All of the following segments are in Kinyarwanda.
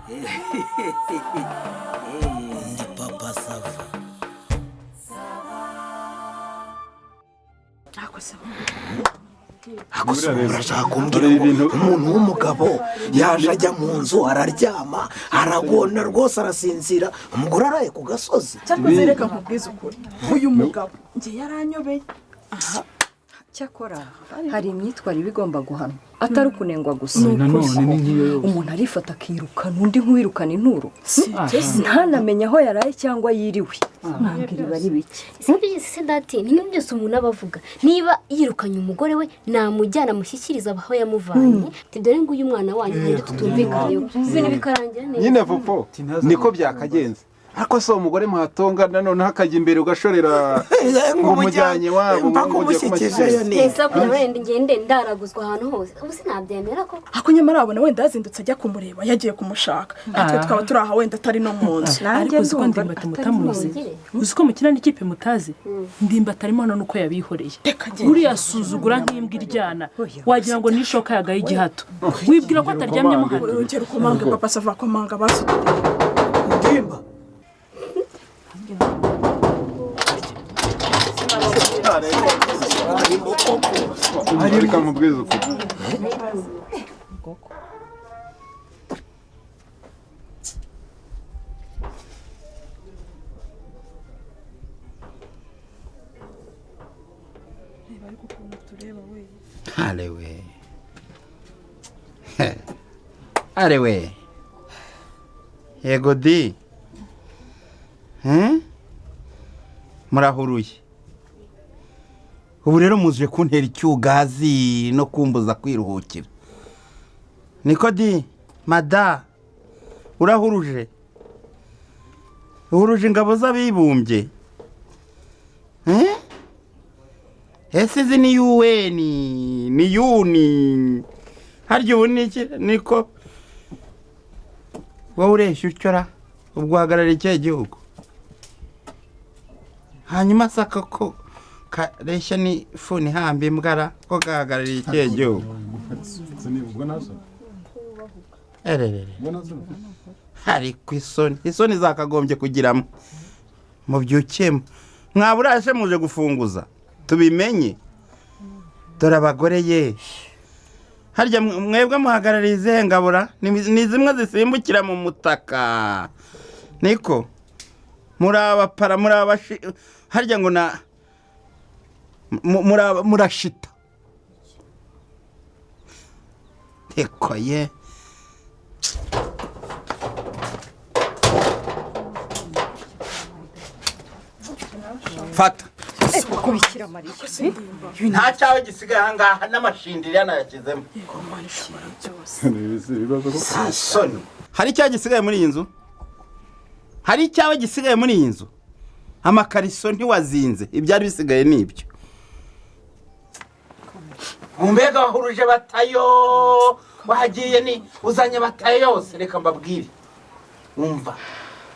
Ndi papa Sava. Urashaka kumbwira ngo umuntu w'umugabo yaje ajya mu nzu araryama aragona rwose arasinzira umugore araye ku gasozi cyangwa zereka nkubwiza ukuri uyu mugabo njye yaranyobeye. aha cyakora hari imyitwarire igomba guhanwa atari ukunengwa gusa. Umuntu arifata akirukana undi nk'uwirukana inturo ntanamenye aho yaraye cyangwa yiriwe. Ntabwira bari bike sinzi se dati niyo byose umuntu abavuga niba yirukanye umugore we namujyana mushyikiriza aho yamuvanye dore ngo uyu mwana wanyu ngende tutumvikayo ibintu bikarangira neza. Nyine Popo niko byakagenze ariko so umugore muhatonga nanone hakajya imbere ugashorera ngo mujyanye wabo ngo mushyikijeyo neza kugira wenda ngende ndaraguzwa ahantu hose ubu sinabyemera ko ako nyamara abona wenda yazindutse ajya kumureba yagiye kumushaka natwe tukaba turi aha wenda atari no mu nzu. Ariko uzi ko Ndimbati mutamuzi uzi ko mukina n'ikipe mutazi Ndimbati arimo hano nuko yabihoreye buriya asuzugura nk'imbwa iryana wagira ngo nishoka yagaye igihato wibwira ko ataryamye mu hano. Urugero kumanga papa Sava komanga basu Ndimba ariko nkubwiza ukuri Arewe yego di murahuruye ubu rero muzuje kuntera icyugazi no kumbuza kwiruhukira niko di mada urahuruje ingabo z'abibumbye ese izi ni UN ni yuni harya ubu niko wowe ureshya ucyora ubwo uhagarariye ikihe gihugu hanyuma saka ko kareshya ni funi hamba imbwara ko gahagarariye ikihe gihugu ariko isoni zakagombye kugiramo mubyukemo mwaburashe muje gufunguza tubimenye dore abagore ye harya mwebwe muhagarariye izihe ngabura ni zimwe zisimbukira mu mutaka niko murabapara murabashi harya ngo na murashita teko ye fata kubikira Mariya nta cyawe gisigaye ahangaha n'amashindiri yanayakizemo sasoni hari icyawe gisigaye muri iyi nzu hari icyawe gisigaye muri iyi nzu amakariso ntiwazinze ibyari bisigaye nibyo mbega wahuruje batayo wagiye ni uzanye batayo yose reka mbabwire umva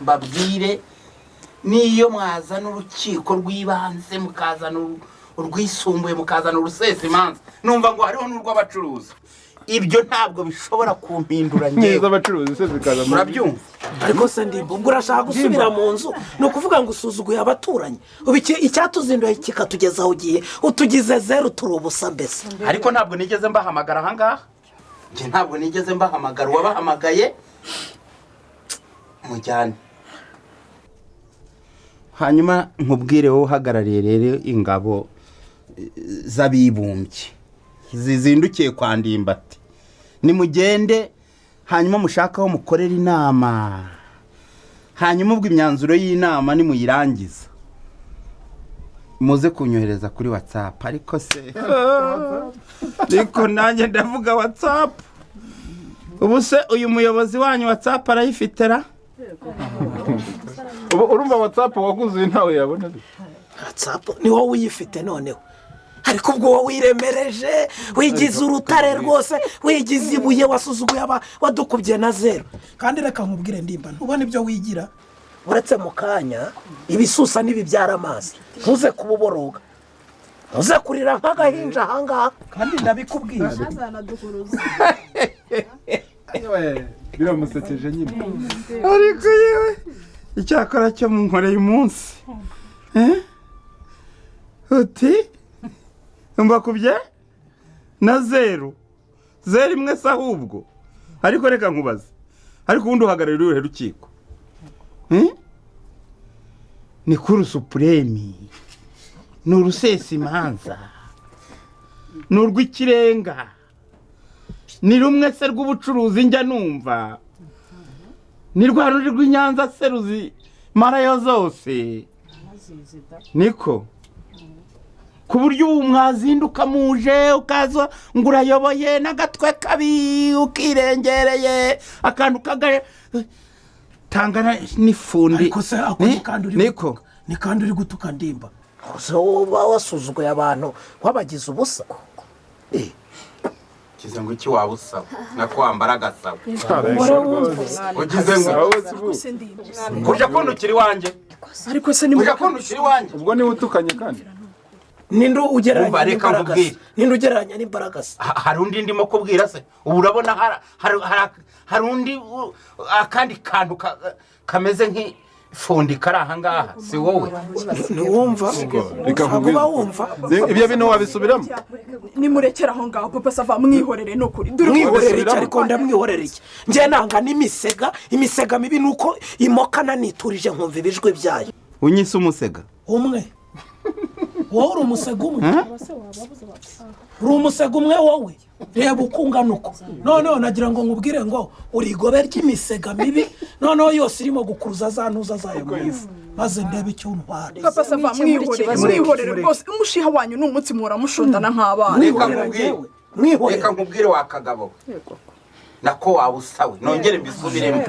mbabwire niyo mwazana urukiko rw'ibanze mukazana urwisumbuye mukazana urusesimanza numva ngo hariho n'urw'abacuruzi ibyo ntabwo bishobora kumpindura neza abacuruzi se zikaza murabyumva ariko se Ndimba ubwo urashaka gusubira mu nzu ni ukuvuga ngo usuzuguye abaturanyi ubu icyatuzinduye kikatugezaho ugiye utugize zeru turi ubusa mbese. ariko ntabwo nigeze mbahamagara ahangaha njye ntabwo nigeze mbahamagara uwabahamagaye mujyane hanyuma nkubwire wowe uhagarariye rero ingabo z'abibumbye zizindukiye kwa Ndimbati nimugende hanyuma mushaka aho mukorera inama hanyuma ubwo imyanzuro y'inama nimuyirangiza muze kunyohereza kuri WhatsApp ariko se ariko nanjye ndavuga WhatsApp ubu se uyu muyobozi wanyu WhatsApp arayifitera urumva WhatsApp waguze ntawe yabona WhatsApp ni wowe uyifite noneho ariko ubwo wowe wiremereje wigize urutare rwose wigize ibuye wasuzuguye wadukubye na zeru kandi reka nkubwire Ndimba ntubona ibyo wigira uretse mu kanya ibisusa n'ibibyara amazi ntuze kububoroga ntuze kurira nk'agahinja ahangaha kandi ndabikubwiye biramusekeje nyine. ariko yewe icyakora cyo mu nkoreye umunsi uti mbakubye na 0 imwe se ahubwo ariko reka nkubaze ariko ubundi uhagarariye uruhe rukiko ni kuri supreme ni urusesa imanza ni urw'ikirenga ni rumwe se rw'ubucuruzi njya numva ni rwa ruri rw'inyanza se ruzi marayo zose niko ku buryo ubu mwazinduka muje ukaza ngo urayoboye n'agatwe kabi ukirengereye akantu kagaye tangana n'ifundi ariko se ako niko ni kandi uri gutuka ndimba uba wasuzuguye abantu wabagize ubusa kize ngo iki waba usaba nako wambara agasaba ugize ngo kuja kondo kiri wanje ariko se ni kuja kondo kiri wanje ubwo niwe utukanye kandi ninde ugereranya reka nkubwire ninde ugereranya n'imbaraga se hari undi ndimo kubwira se ubu urabona hari undi akandi kantu kameze nk'ifundi kari aha ngaha si wowe ntiwumva reka nkubwire wumva ibyo bintu wabisubiramo nimurekera aho ngaho papa sava mwihorere no kuri mwihorere iki ariko ndamwihorere iki njye nanga imisega mibi nuko imokana niturije nkumva ibijwi byayo unyise umusega umwe wowe uri umusega umwe uri umusega umwe wowe reba uko ungana uko noneho nagira ngo nkubwire ngo uri igobe ry'imisega mibi noneho yose irimo gukuruza za ntuza zayo mu ifu maze ndebe icyo untwara papa sava mwihorere rwose umushiha wanyu ni umunsi muramushundana nk'abana reka nkubwire wa kagabo nako waba usawe nongere mbisubiremo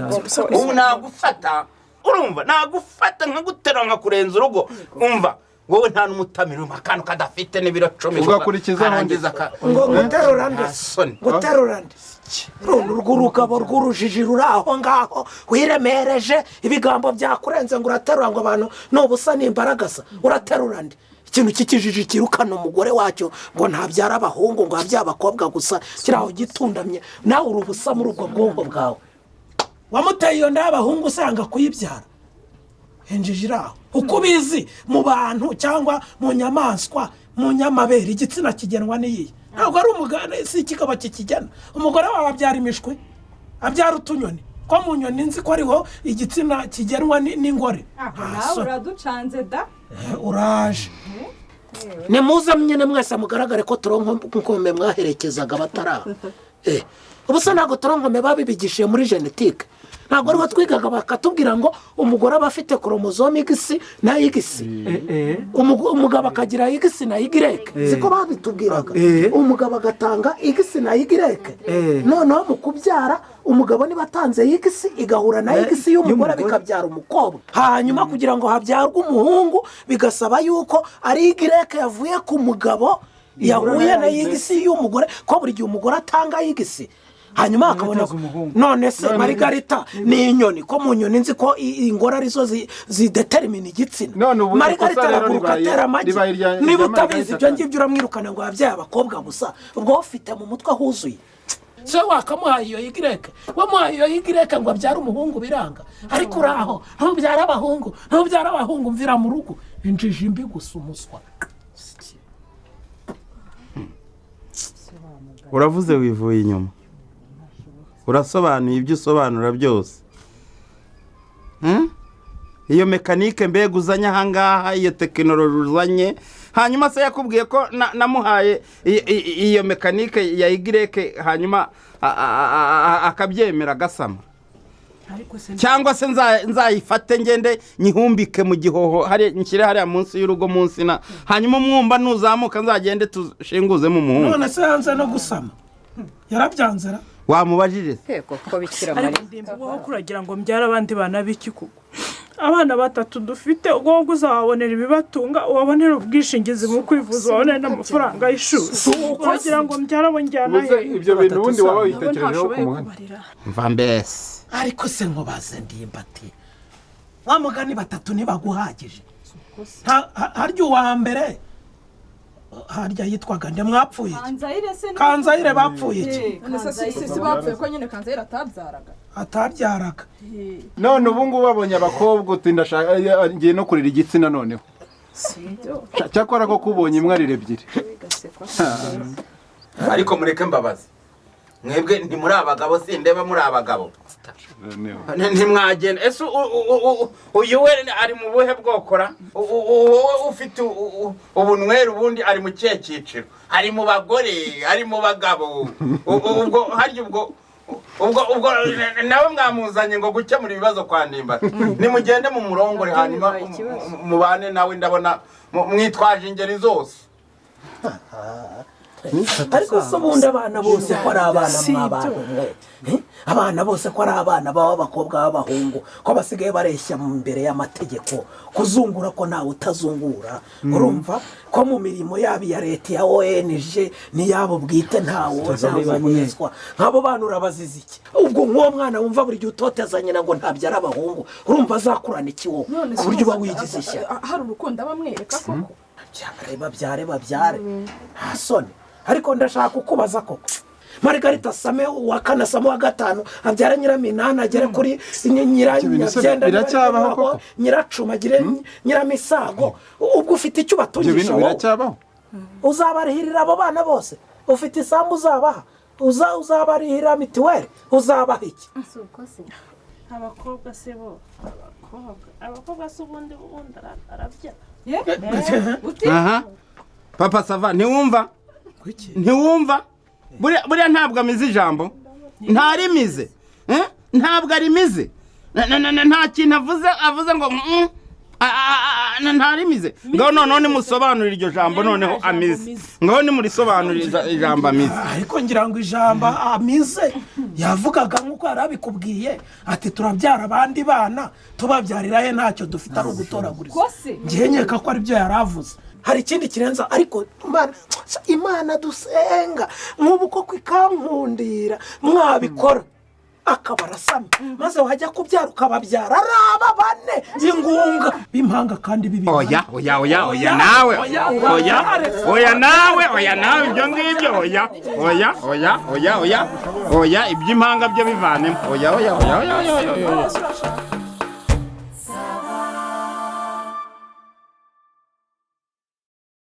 ubu nagufata urumva nagufata nkagutera nkakurenza urugo umva wowe nta n'umutamiro akantu kadafite n'ibiro 10 ugakurikiza ngo guterurande urw'urugabo rw'urujiji ruri aho ngaho wiremereje ibigambo byakurenze ngo uraterura ngo abantu n'ubusa n'imbaraga sa uraterurande ikintu cy'ikijiji kirukana umugore wacyo ngo ntabyara abahungu ngo habye abakobwa gusa kiraho gitundamye nawe uri ubusa muri ubwo bwonko bwawe wamuteye iyo nda y'abahungu usanga kuyibyara henjije iraho uko ubizi mu bantu cyangwa mu nyamaswa mu nyamabere igitsina kigenwa n'iyi ntabwo ari umugore si ikigabo kikigena umugore wawe abyara imishwi abyara utunyoni ko mu nyoni nzi ko ariho igitsina kigenwa n'ingore nawe uraducanze da uraje nimuze nyine mwese mugaragare ko turonkome mwaherekezaga abataraha ubu se ntabwo turonkome babibigishiye muri genetike ntabwo ariho twigaga bakatubwira ngo umugore aba afite koromozome X na X umugabo akagira X na Y siko babitubwiraga umugabo agatanga X na Y noneho mu kubyara umugabo niba atanze X igahura na X y'umugore bikabyara umukobwa hanyuma kugira ngo habyarwe umuhungu bigasaba yuko ari Y yavuye ku mugabo yahuye na X y'umugore ko buri gihe umugore atanga X hanyuma akabona none se Margarita ni inyoni ko mu nyoni nzi ko ingora arizo zidetermina igitsina Margarita araguruka atera amagi niba utabizi ibyo ngibyo uramwirukana ngo yabyaye abakobwa gusa ubwo ufite mu mutwe huzuye se wakamuhaye iyo yigireke wamuhaye iyo yigireke ngo abyare umuhungu biranga ariko uraho ntubyara abahungu mvira mu rugo injiji mbi gusa umuswa uravuze wivuye inyuma urasobanuye ibyo usobanura byose iyo mekanike mbega uzanye aha ngaha iyo tekinoloji uzanye hanyuma se yakubwiye ko namuhaye iyo mekanike ya igireke hanyuma akabyemera agasama cyangwa se nzayifate ngende nyihumbike mu gihoho nshyire hariya munsi y'urugo munsi na hanyuma umwumba nuzamuka nzagende tushinguze mu muhungu none se yanze no gusama yarabyanzera wamubajije yego ko bikira mari ariko ndimba wowe kuragira ngo mbyara abandi bana biki kuko abana 3 dufite ubwo uzabonera ibibatunga wabonera ubwishingizi mu kwivuza wabonera n'amafaranga y'ishuri kugira ngo mbyara abo njyana ibyo bintu ubundi waba witekerejeho ku muhanda mva mbese ariko se nkubaze ndimba ati wa mugani 3 ntibaguhagije harya uwa mbere harya yitwaga nde mwapfuye Kanzayire Kanzayire bapfuye iki si bapfuye ko nyine Kanzayire atabyaraga none ubu ngubu babonye abakobwa uti ndashaka ngiye no kurira igitsina noneho cyakora ko kubonye imwe arira ebyiri ariko mureke mbabazi mwebwe ntimuri abagabo sindeba muri abagabo ntimwagenda ese uyu we ari mu buhe bwokora wowe ufite ubunywero ubundi ari mu kihe cyiciro ari mu bagore ari mu bagabo ubwo harya ubwo nawe mwamuzanye ngo gukemura ibibazo kwa Ndimbati nimugende mu murongore hanyuma mubane nawe ndabona mwitwaje ingeri zose ariko se ubundi abana bose ko ari abana mw'abantu abana bose ko ari abana b'abakobwa b'abahungu ko basigaye bareshya mu mbere y'amategeko kuzungura ko ntawe utazungura urumva ko mu mirimo yabo iya leta ya ONG n'iyabo bwite ntawe uzabanyezwa nk'abo bana urabaziza iki ubwo nk'uwo mwana wumva buri gihe utoteza nyina ngo ntabyara abahungu urumva azakurana iki wowe ku buryo uba wigize ishyaka hari urukundo abamwereka koko babyare nta soni ariko ndashaka kukubaza koko Margarita Same wa kane Same wa gatanu abyara Nyiraminani agere kuri Nyirabyenda biracyabaho Nyiracuma agire Nyiramisago ubwo ufite icyo batungisha biracyabaho uzabarihirira abo bana bose ufite isambu uzabaha uzabarihira mitiweli uzabaha iki abakobwa se bo abakobwa se ubundi arabya aha papa sava ntiwumva buriya ntabwo amize ijambo ntarimize ntabwo arimize nta kintu avuze ngo ntarimize ngaho noneho nimusobanurire iryo jambo noneho amize ngaho nimurisobanurire ijambo amize ariko ngira ngo ijambo amize yavugaga nk'uko yari abikubwiye ati turabyara abandi bana tubabyarira he ntacyo dufite ari ugutoraguriza ngiye nkeka ko aribyo yari avuze hari ikindi kirenza ariko imana dusenga nk'ubu koko ikankundira mwabikora akaba arasamye maze wajya kubyara ukababyara ari aba bane b'ingunga b'impanga kandi bibi oya nawe ibyo ngibyo oya iby'impanga byo bivanemo oya